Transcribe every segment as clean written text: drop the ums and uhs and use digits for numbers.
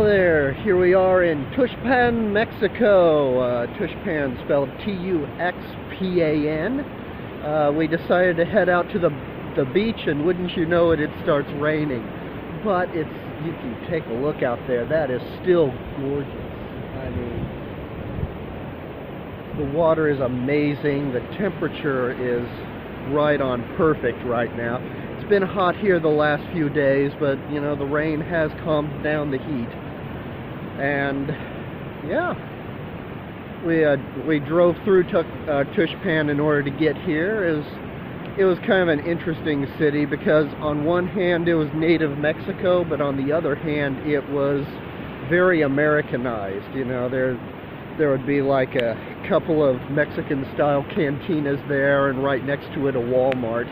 there, here we are in Tuxpan, Mexico. Tuxpan spelled T-U-X-P-A-N. We decided to head out to the beach, and wouldn't you know it, it starts raining. But you can take a look out there. That is still gorgeous. I mean, the water is amazing. The temperature is right on perfect right now. It's been hot here the last few days, but you know, the rain has calmed down the heat. And yeah, we drove through Tuxpan in order to get here. It was kind of an interesting city because on one hand it was native Mexico, but on the other hand it was very Americanized. You know, there would be like a couple of Mexican-style cantinas there, and right next to it a Walmart.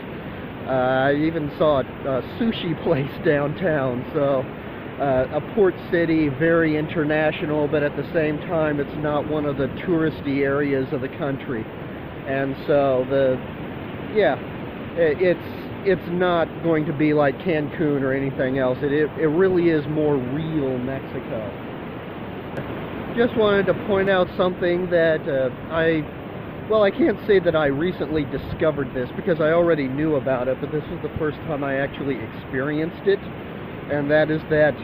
I even saw a sushi place downtown, so a port city, very international, but at the same time it's not one of the touristy areas of the country. And so it's not going to be like Cancun or anything else. It really is more real Mexico. Just wanted to point out something that I can't say that I recently discovered this because I already knew about it, but this is the first time I actually experienced it. And that is that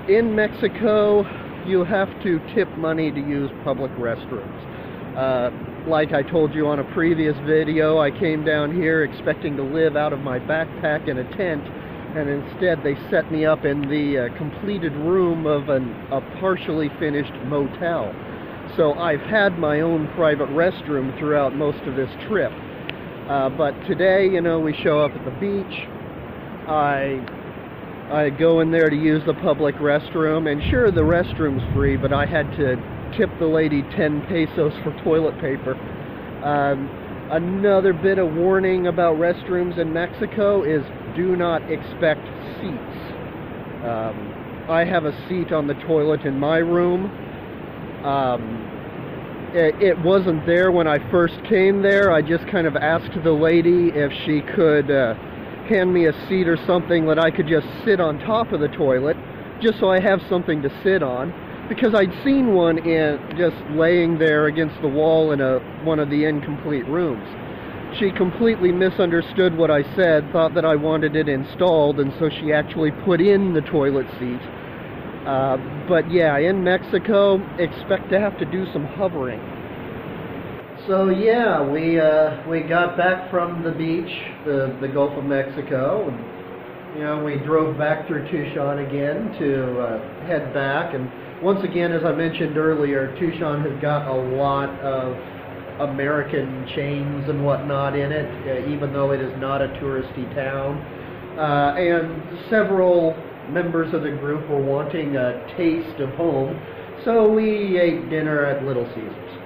in Mexico you have to tip money to use public restrooms. Like I told you on a previous video, I came down here expecting to live out of my backpack in a tent, and instead they set me up in the completed room of a partially finished motel. So I've had my own private restroom throughout most of this trip. But today, you know, we show up at the beach. I go in there to use the public restroom, and sure, the restroom's free, but I had to tip the lady 10 pesos for toilet paper. Another bit of warning about restrooms in Mexico is do not expect seats. I have a seat on the toilet in my room. It wasn't there when I first came there. I just kind of asked the lady if she could hand me a seat or something that I could just sit on top of the toilet, just so I have something to sit on, because I'd seen one just laying there against the wall in one of the incomplete rooms. She completely misunderstood what I said, thought that I wanted it installed, and so she actually put in the toilet seat. But yeah, in Mexico, expect to have to do some hovering. So yeah, we got back from the beach, the Gulf of Mexico, and you know, we drove back through Tucson again to head back. And once again, as I mentioned earlier, Tucson has got a lot of American chains and whatnot in it, even though it is not a touristy town. And several members of the group were wanting a taste of home, so we ate dinner at Little Caesars.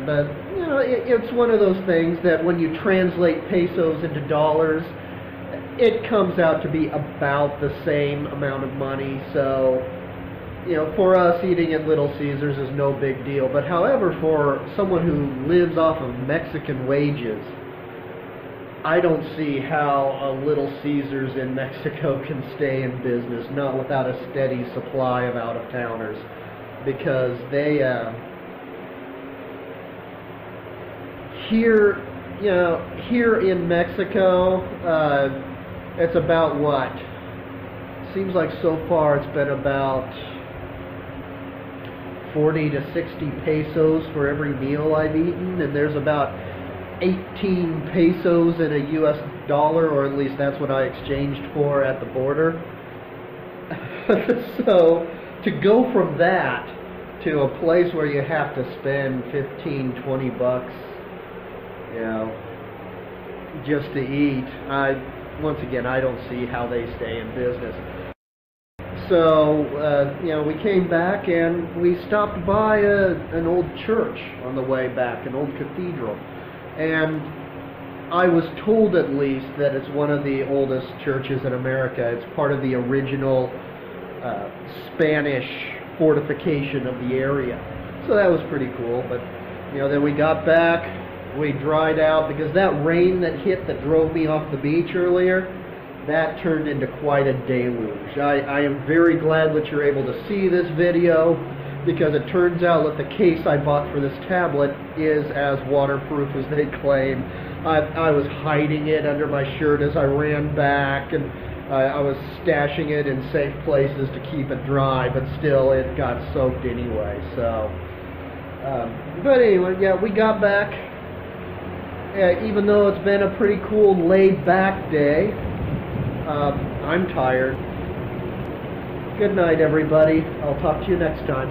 But you know, it's one of those things that when you translate pesos into dollars, it comes out to be about the same amount of money. So you know, for us, eating at Little Caesars is no big deal. But however, for someone who lives off of Mexican wages, I don't see how a Little Caesars in Mexico can stay in business, not without a steady supply of out-of-towners, because they, here in Mexico, it's about what? Seems like so far it's been about 40 to 60 pesos for every meal I've eaten, and there's about 18 pesos in a US dollar, or at least that's what I exchanged for at the border. So to go from that to a place where you have to spend 15, 20 bucks, you know, just to eat, once again, I don't see how they stay in business. So, you know, we came back and we stopped by an old church on the way back, an old cathedral. And I was told, at least, that it's one of the oldest churches in America. It's part of the original Spanish fortification of the area. So that was pretty cool. But, you know, then we got back, we dried out, because that rain that hit that drove me off the beach earlier, that turned into quite a deluge. I am very glad that you're able to see this video, because it turns out that the case I bought for this tablet is as waterproof as they claim. I was hiding it under my shirt as I ran back, and I was stashing it in safe places to keep it dry, but still it got soaked anyway. So, but anyway, yeah, we got back. Even though it's been a pretty cool laid-back day, I'm tired. Good night, everybody. I'll talk to you next time.